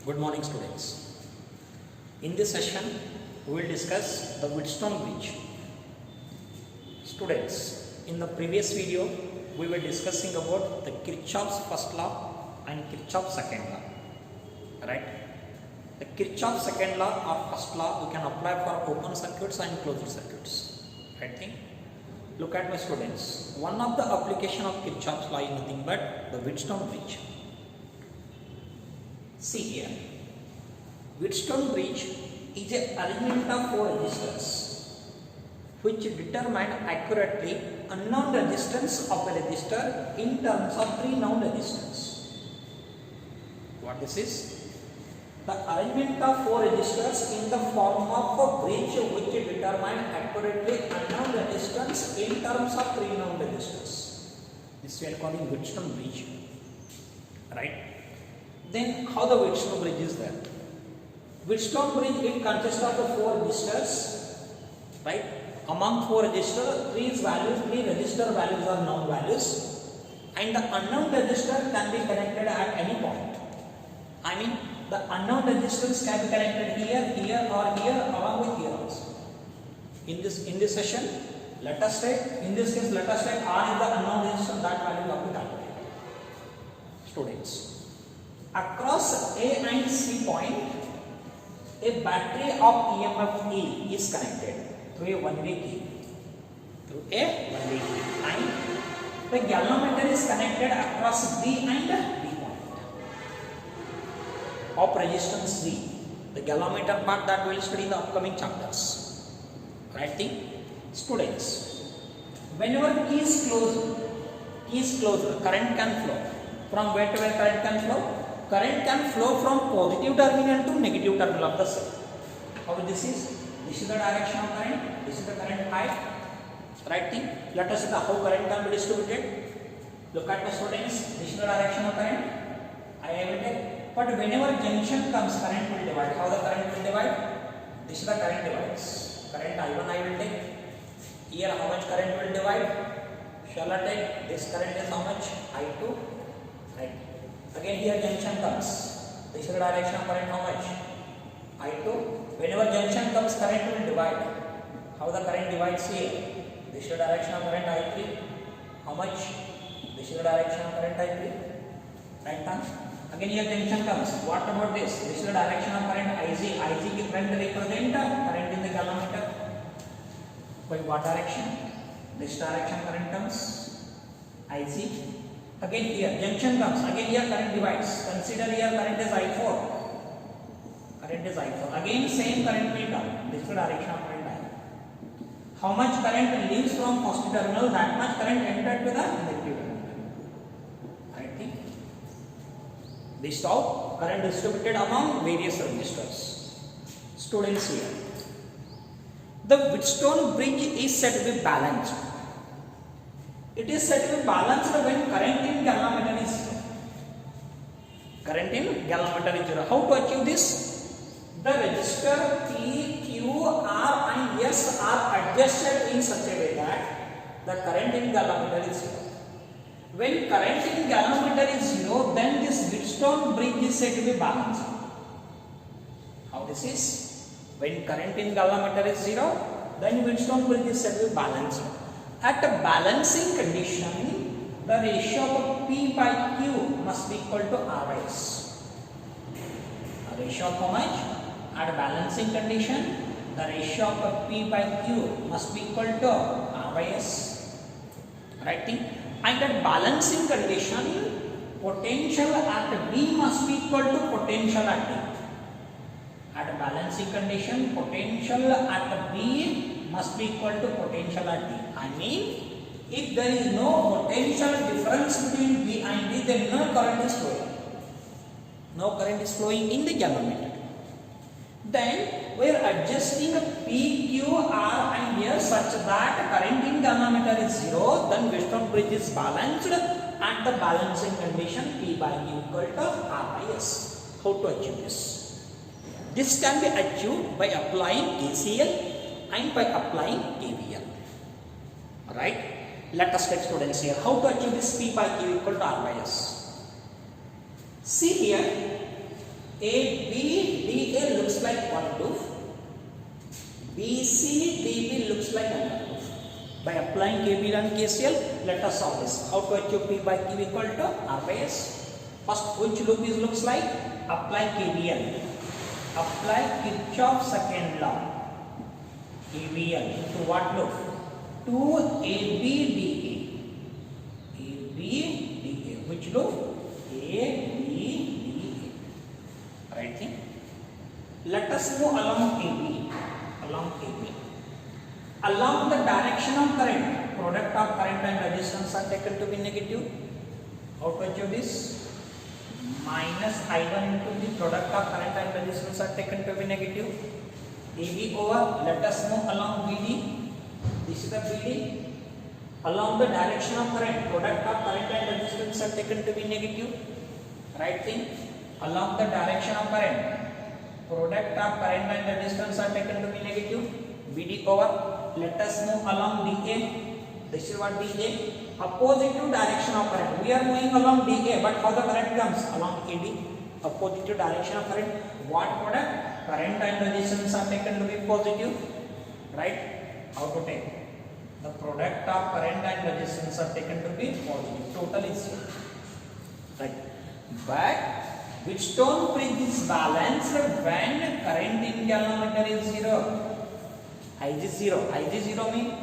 Good morning, students. In this session, we will discuss the Wheatstone bridge. Students, in the previous video, we were discussing about the Kirchhoff's first law and Kirchhoff's second law. Right? The Kirchhoff's second law or first law we can apply for open circuits and closed circuits. Right thing? Look at my students. One of the application of Kirchhoff's law is nothing but the Wheatstone bridge. See here, Wheatstone bridge is an arrangement of four resistors which determine accurately unknown resistance of a resistor in terms of three known resistors. What this is? The arrangement of four resistors in the form of a bridge which determine accurately unknown resistance in terms of three known resistors. This we are calling Wheatstone bridge. Right? Then how the Wheatstone bridge is there? Wheatstone bridge, it consists of the four resistors, right? Among four resistors, three resistor values are known values, and the unknown resistor can be connected at any point. I mean, the unknown resistance can be connected here, or here, along with here also. In this session, let us take R is the unknown resistance, that value of the calculator. Students. Across A and C point, a battery of EMF E is connected through a one-way key. And the galvanometer is connected across B and D point of resistance Z. The galvanometer part that we will study in the upcoming chapters. Right thing? Students, whenever key is closed, current can flow. From where to where current can flow? Current can flow from positive terminal to negative terminal of the cell. How this is? This is the direction of current. This is the current I. Right thing? Let us see how current can be distributed. Look at the students. This is the direction of current. I will take. But whenever junction comes, current will divide. How the current will divide? This is the current divides. Current I1 I will take. Here how much current will divide? Shall I take? This current is how much? I2. Right. Again here junction comes. This is the direction of current how much? I2. Whenever junction comes, current will divide. How the current divides here? This is the direction of current I3. How much? This is the direction of current I3. Right now. Again here junction comes. What about this? This is the direction of current IZ. IZ की current represent current in the galvanometer. By what direction? This direction current comes. IZ. Again here junction comes. Again here current divides. Consider here current is I4. Current is I4. Again same current will come. This is the direction of current I. How much current leaves from positive terminal? That much current entered to the negative terminal. I think this is how current distributed among various resistors. Students here. The Wheatstone bridge is said to be balanced. It is said to be balanced when current in galvanometer is zero. Current in galvanometer is zero. How to achieve this? The resistor P, Q, R and S are adjusted in such a way that the current in galvanometer is zero. When current in galvanometer is zero, then this Wheatstone bridge is said to be balanced. How this is? When current in galvanometer is zero, then Wheatstone bridge is said to be balanced. At a balancing condition, the ratio of P by Q must be equal to R by S. A ratio of how much? At a balancing condition, the ratio of P by Q must be equal to R by S. Right thing? And at balancing condition, potential at B must be equal to potential at D. At a balancing condition, potential at B must be equal to potential at D. I mean, if there is no potential difference between B and D, then no current is flowing. No current is flowing in the galvanometer. Then we are adjusting P, Q, R and S such that current in galvanometer is zero. Then Wheatstone bridge is balanced at the balancing condition P by Q equal to R by S. How to achieve this? This can be achieved by applying KCL and by applying KVL. Alright, let us take students here. How to achieve this P by Q equal to R by S? See here, ABDA looks like one loop. BCDB looks like another loop. By applying KVL and KCL, let us solve this. How to achieve P by Q equal to R by S? First, which loop is looks like? Apply KVL. Apply Kirchhoff's second law. KVL to what loop? To ABDA. ABDA. Which loop? ABDA. Right thing. Let us move along AB. Along AB. Along the direction of current, product of current and resistance are taken to be negative. How to achieve this? Minus I1 into the product of current and resistance are taken to be negative. AB over, let us move along BD. This is the BD. Along the direction of current, product of current and resistance are taken to be negative. Right thing. Along the direction of current, product of current and resistance are taken to be negative. BD over. Let us move along DA. This is what DA. Opposite to direction of current. We are moving along DA, but how the current comes? Along AD. Opposite to direction of current. What product? Current and resistance are taken to be positive. Right? How to take? The product of current and resistance are taken to be positive. Total is 0. Right? But which term bridge is balanced when current in galvanometer is 0? Ig 0. Ig 0 means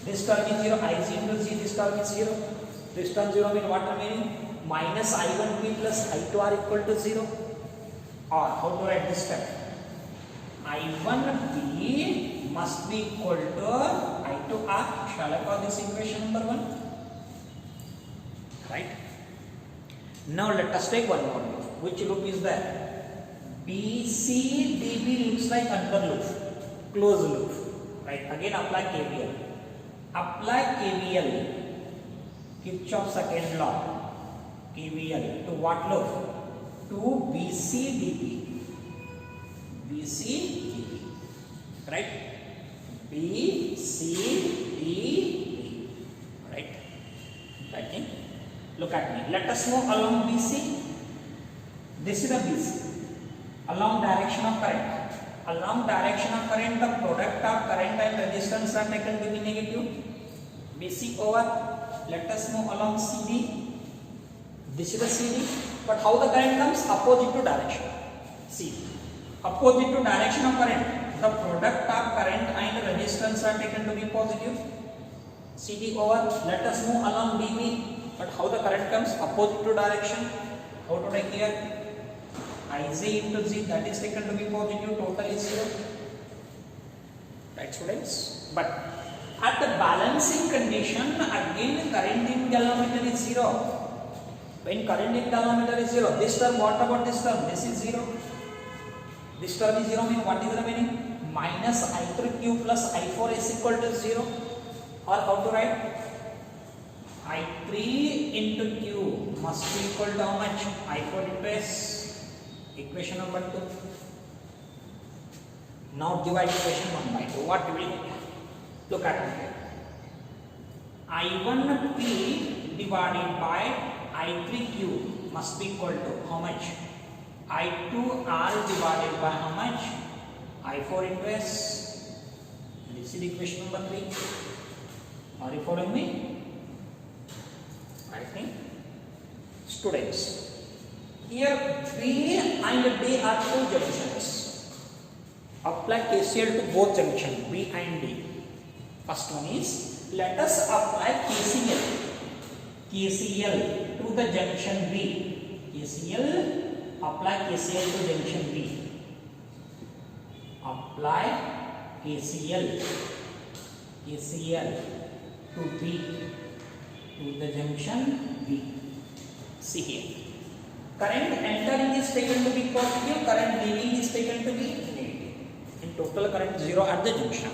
this term is 0. Ig into Z, this term is 0. This term 0 means what meaning? Minus I1P plus I2R equal to 0. Or how to write this term? I1P must be equal to I2R. Shall I call this equation number 1? Right? Now let us take one more loop. Which loop is that? BCDB looks like another loop. Closed loop. Right? Again apply KVL. Apply KVL. Kirchhoff's second law. KVL to what loop? To BCDB. BCDB. Right? BCDB. Right? That thing. Look at me. Let us move along BC. This is the BC. Along direction of current. Along direction of current, the product of current and resistance are taken to be negative. BC over. Let us move along CD. This is the CD. But how the current comes? Opposite to direction. CD. Opposite to direction of current, the product of current and resistance are taken to be positive. CD over. Let us move along DB. But how the current comes? Opposite to direction. How to take here? Ig into Z, that is taken to be positive. Total is 0. Right, students? But at the balancing condition, again current in galvanometer is 0. When current in galvanometer is 0, this term, what about this term? This is 0. This term is 0 means what is remaining? Minus I3Q plus I4 is equal to 0. Or how to write? I3 into Q must be equal to how much? I4 into S. Equation number 2. Now divide equation 1 by 2. What will we get? Look at it here. I1P divided by I3Q must be equal to how much? I2R divided by how much? I4 into S. This is equation number 3. Are you following me? I think. Students. Here B and D are two junctions. Apply KCL to both junctions B and D. First one is, let us apply KCL to the junction B. Apply KCL to junction B. Apply KCL to B, to the junction B. See here. Current entering is taken to be positive, current leaving is taken to be negative. In total current 0 at the junction.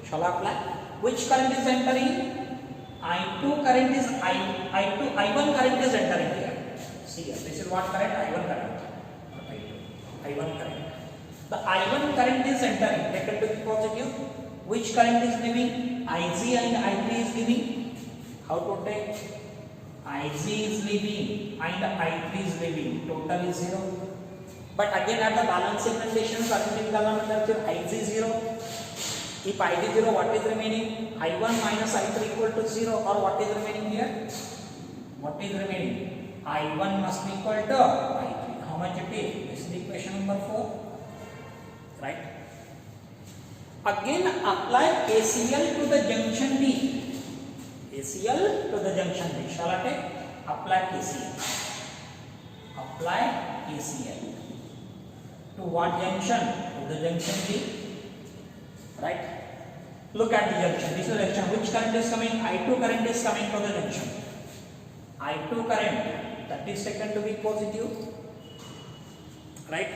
Shall I apply? Which current is entering? I2 current is I1 current is entering here. See here, this is what current? I1 current. I1 current. The I1 current is entering, taken to be positive. Which current is leaving? Ig and I3 is leaving. How to take? Ig is leaving and I3 is leaving. Total is 0. But again at the balance segmentation, current in galvanometer Ig0. If Ig0, what is remaining? I1 minus I3 equal to 0, or what is remaining here? What is remaining? I1 must be equal to I3. How much it is? This is the equation number 4. Right? Again apply KCL to the junction D. KCL to the junction D. Shall I take? Apply KCL. Apply KCL. To what junction? To the junction D. Right? Look at the junction. This is the junction. Which current is coming? I2 current is coming to the junction. I2 current, that is taken to be positive. Right?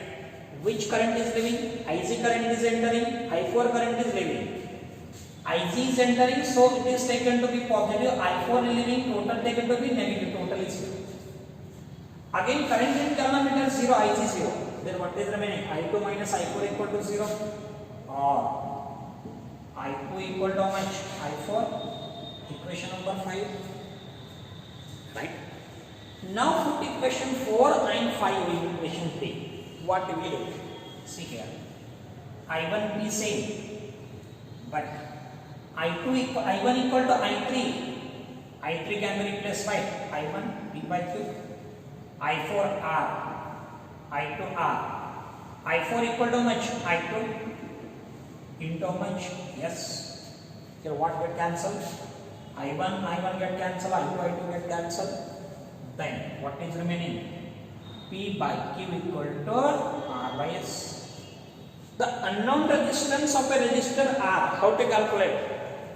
Which current is leaving? Ig current is entering. I4 current is leaving. Ig is entering, so it is taken to be positive. I4 is leaving. Total taken to be negative. Total is 0. Again, current in galvanometer 0, Ig 0. Then what is remaining? I2 minus I4 equal to 0. Or I2 equal to how much? I4. Equation number 5. Right? Now put equation 4 and 5 in equation 3. What we will do? See here. I1 is same. But I1 equal to I3. I3 can be replaced by I1 P by Q. I4 R. I2 R. I4 equal to much? I2 into much? Yes. Here what get cancelled? I1 get cancelled, I2 get cancelled. Then what is remaining? P by Q equal to R by S. The unknown resistance of a resistor R, how to calculate?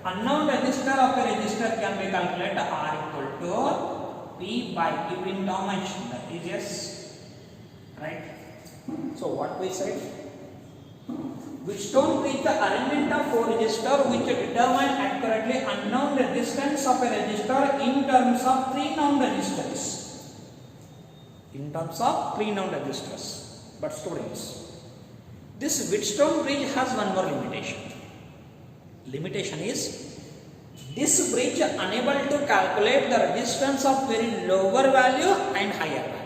Unknown resistor of a resistor can be calculated R equal to P by Q into how much? That is yes. Right? So what we said? Wheatstone bridge the arrangement of 4 resistors which determine accurately unknown resistance of a resistor in terms of 3 known resistors. In terms of 3 known resistors. But students, this Wheatstone bridge has one more limitation. Limitation is this bridge unable to calculate the resistance of very lower value and higher value.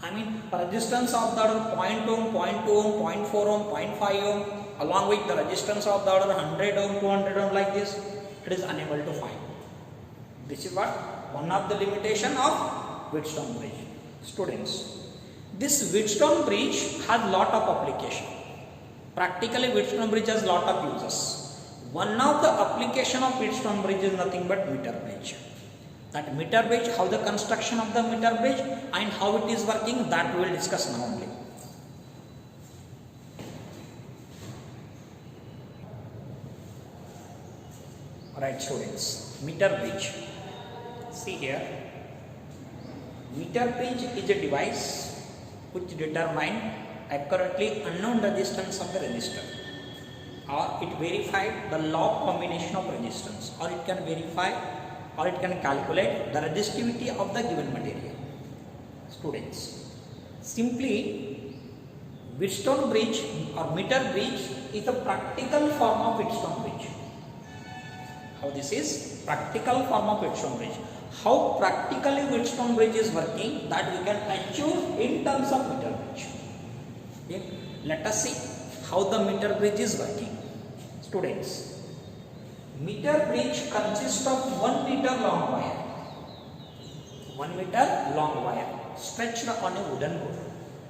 I mean resistance of the order 0.1 ohm, 0.2 ohm, 0.4 ohm, 0.5 ohm along with the resistance of the order 100 ohm, 200 ohm like this, it is unable to find. This is what? One of the limitation of Wheatstone bridge. Students, this Wheatstone bridge has lot of application. Practically Wheatstone bridge has lot of uses. One of the application of Wheatstone bridge is nothing but meter bridge. That meter bridge, how the construction of the meter bridge and how it is working, that we will discuss now only. Alright students, meter bridge. See here, meter bridge is a device which determines accurately unknown resistance of the resistor, or it verified the log combination of resistance, or it can verify or it can calculate the resistivity of the given material. Students, simply Wheatstone bridge or meter bridge is a practical form of Wheatstone bridge. How this is? Practical form of Wheatstone bridge. How practically Wheatstone bridge is working, that we can achieve in terms of meter bridge. Okay. Let us see how the meter bridge is working. Students, meter bridge consists of 1 meter long wire. 1 meter long wire stretched on a wooden board,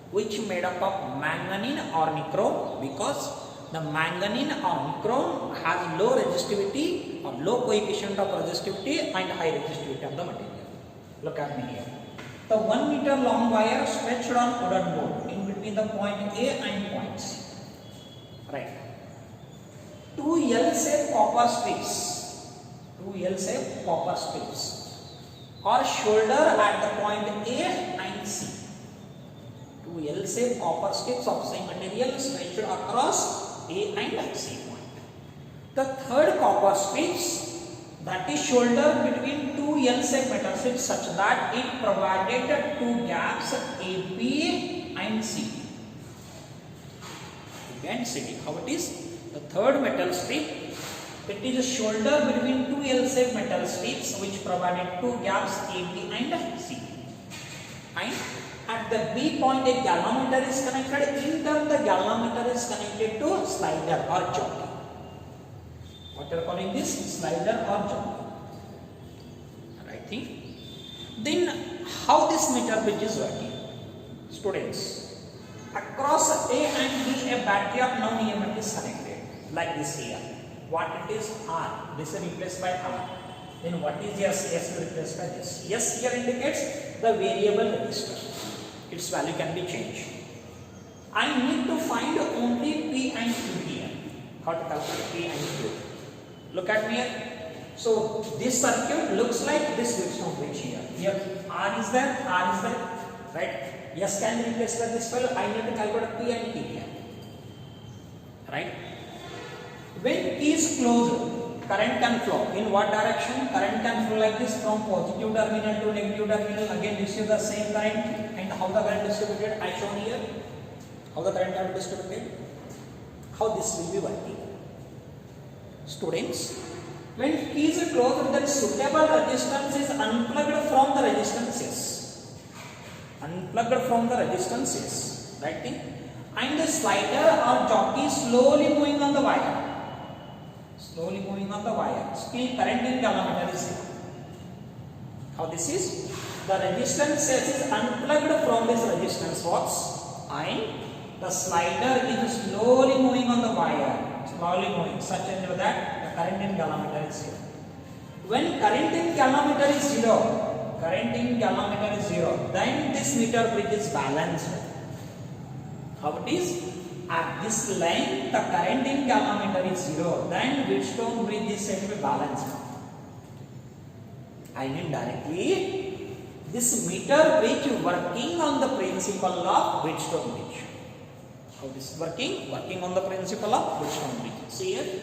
which made up of manganese or nichrome, because the manganese or nichrome has low resistivity or low coefficient of resistivity and high resistivity of the material. Look at me here. The 1 meter long wire stretched on wooden board in between the point A and point C. Right. 2 L-shaped copper strips. 2 L-shaped copper strips are shouldered at the point A and C. 2 L-shaped copper strips of same material stretched across A and C point. The third copper strips, that is shouldered between 2 L-shaped metal strips such that it provided 2 gaps A, B and C. And CD. How it is? The third metal strip, it is a shoulder between 2 L-shaped metal strips which provided 2 gaps A, B and C. And At the B point, a galvanometer is connected. In turn, the galvanometer is connected to slider or jockey. What you are calling this? Slider or jockey. Right thing. Then, how this meter bridge is working? Students, across A and B, a battery of non EMF is connected, like this here. What it is? R. This is replaced by R. Then what is S? S is replaced by this. S here indicates the variable resistor. Its value can be changed. I need to find only P and Q here. How to calculate P and Q? Look at me here. So this circuit looks like this Wheatstone bridge here. Here R is there, right? S can be replaced by this value. I need to calculate P and Q here, right? When P is closed, current can flow. In what direction? Current can flow like this from positive terminal to negative terminal. Again, this is the same current. And how the current distributed? I shown here. How the current can be distributed? How this will be working? Students, when P is closed, then suitable resistance is unplugged from the resistances. Unplugged from the resistances. Right thing? And the slider or jockey slowly moving on the wire. Slowly moving on the wire. Still current in galvanometer is zero. How this is? The resistance is unplugged from this resistance box and the slider is slowly moving on the wire. Slowly moving such that the current in galvanometer is zero. When current in galvanometer is zero, then this meter bridge is balanced. How it is? At this line, the current in galvanometer is zero. Then Wheatstone bridge is said to be balanced. I mean directly, this meter bridge working on the principle of Wheatstone bridge. How this is working? Working on the principle of Wheatstone bridge. See here,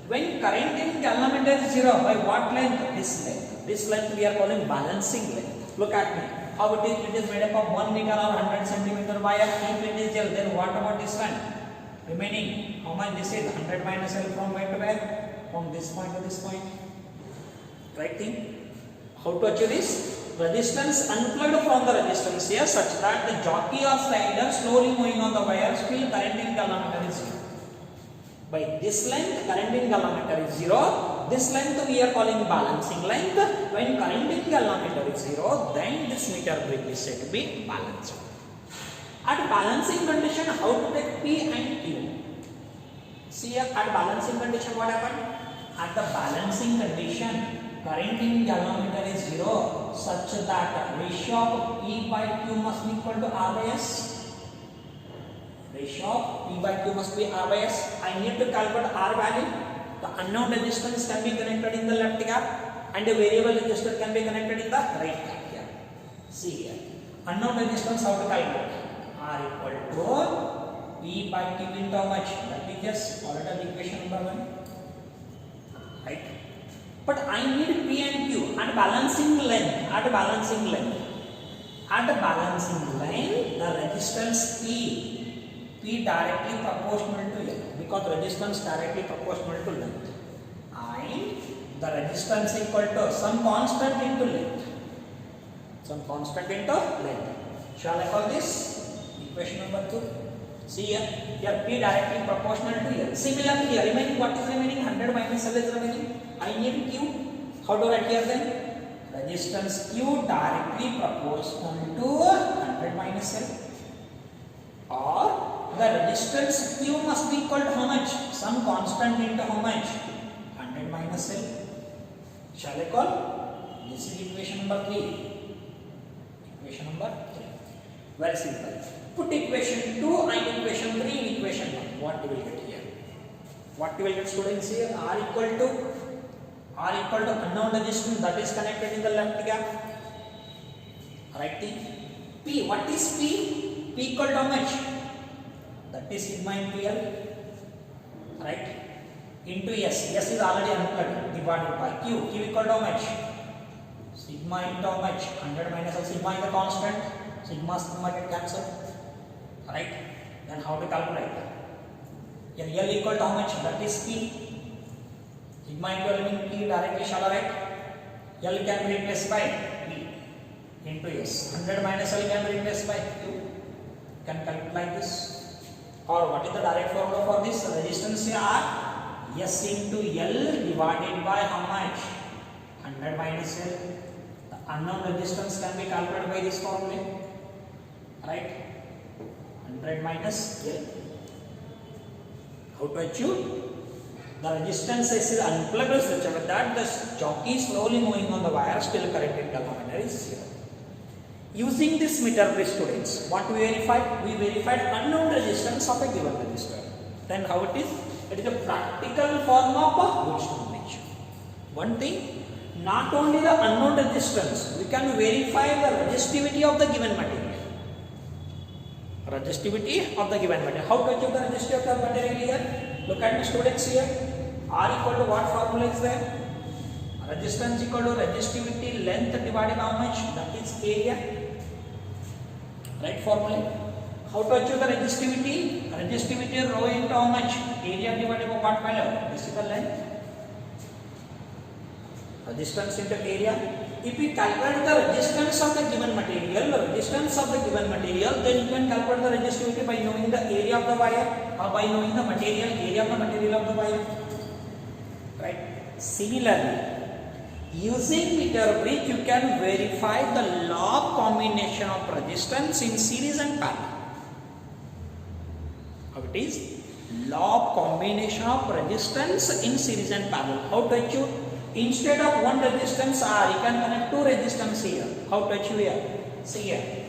when current in galvanometer is zero, by what length? This length. This length we are calling balancing length. Look at me. How it is? It is made up of 1 meter or 100 centimeter wire. If it is L, then what about this one? Remaining, how much this is? 100 minus L from where to where? From this point to this point. Right thing? How to achieve this? Resistance unplugged from the resistance here such that the jockey or slider slowly moving on the wire, still current in galvanometer is zero. By this length, current in galvanometer is zero. This length we are calling balancing length. When current in galvanometer is zero, then this meter bridge is said to be balanced. At balancing condition, how to take P and Q? See here, at balancing condition what happened? At the balancing condition, current in galvanometer is zero such that ratio of P by Q must be equal to R by S. Ratio of P by Q must be R by S. I need to calculate R value. The unknown resistance can be connected in the left gap and a variable resistor can be connected in the right gap here. See here, unknown resistance how to calculate? R equal to P by Q into how much? That is just already equation number 1. Right? But I need P and Q at balancing length. At balancing length, the resistance P directly proportional to L, because resistance directly proportional to length, and the resistance equal to some constant into length. Shall I call this equation number 2? See here P directly proportional to L. Similarly here, remaining, what is remaining? 100 minus L is remaining. I need Q. How to write here then? Resistance Q directly proportional to 100 minus L. Or the resistance Q must be equal to how much? Some constant into how much? 100 minus L. Shall I call? This is equation number 3. Very simple. Put equation 2 and equation 3 in equation 1. What you will get here? What you will get, students, here? R equal to unknown resistance that is connected in the left gap. Right thing? P. What is P? P equal to how much? That is sigma into L. Right? Into S. S is already unplugged. Divided by Q. Q equal to how much? Sigma into how much? 100 minus L. Sigma is a constant. Sigma get cancelled. Right? Then how to calculate? L equal to how much? That is P. Sigma into L means P directly shall I write? L can be replaced by P into into S. 100 minus L can be replaced by Q. Can calculate like this. Or what is the direct formula for this? Resistance R S into L divided by how much? 100 minus L. The unknown resistance can be calculated by this formula. Right? 100 minus L. How to achieve? The resistance is unplugged such that the jockey is slowly moving on the wire, still current in galvanometer is 0. Using this meter, students, what we verified? We verified unknown resistance of a given resistor. Then how it is? It is a practical form of Wheatstone bridge. One thing, not only the unknown resistance, we can verify the resistivity of the given material. Resistivity of the given material. How to achieve the resistivity of the material here? Look at the students here. R equal to what formula is there? Resistance equal to resistivity length divided by how much? That is area. Right formula. How to achieve the resistivity? Resistivity rho into how much? Area divided by what value? This is the length. Resistance into area. If we calculate the resistance of the given material, then you can calculate the resistivity by knowing the area of the wire or by knowing the area of the material of the wire. Right? Similarly, using meter bridge, you can verify the law of combination of resistance in series and parallel. How it is? Law of combination of resistance in series and parallel. How to achieve? Instead of one resistance R, you can connect two resistance here. How to achieve here? See here.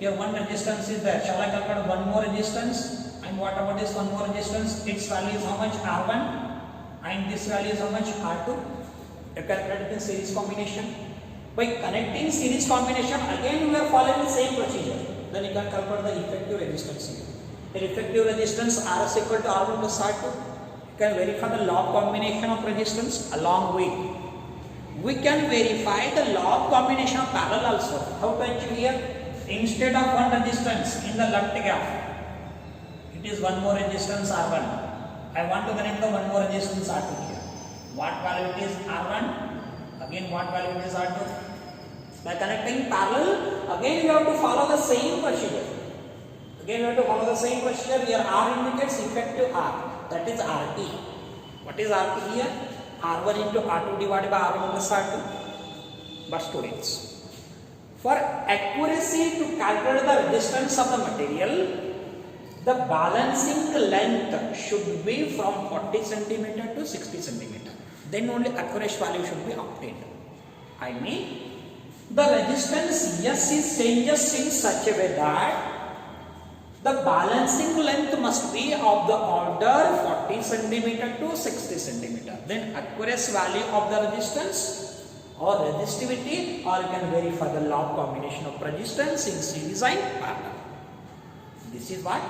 Here one resistance is there. Shall I calculate one more resistance? And what about this one more resistance? Its value is how much? R1. And this value is how much? R2. You calculate it in series combination. By connecting series combination, again we are following the same procedure. Then you can calculate the effective resistance here. The effective resistance R is equal to R1 plus R2. You can verify the law of combination of resistance along with. We can verify the law of combination of parallel also. How to achieve here? Instead of one resistance in the left gap, it is one more resistance R1. I want to connect the one more resistance R2 here. What value it is? R1. Again, what value it is? R2. By connecting parallel, again you have to follow the same procedure. Here R indicates effective R. That is RT. What is RT here? R1 into R2 divided by R1 plus R2. But students, for accuracy to calculate the resistance of the material, the balancing length should be from 40 cm to 60 cm. Then only accurate value should be obtained. I mean, the resistance S changes in such a way that the balancing length must be of the order 40 cm to 60 cm. Then accurate value of the resistance or resistivity, or you can verify the law of combination of resistance in series and parallel. This is what?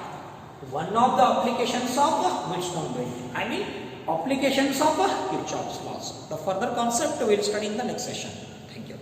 One of the applications of Wheatstone bridge. I mean, applications of Kirchhoff's laws. The further concept we will study in the next session. Thank you.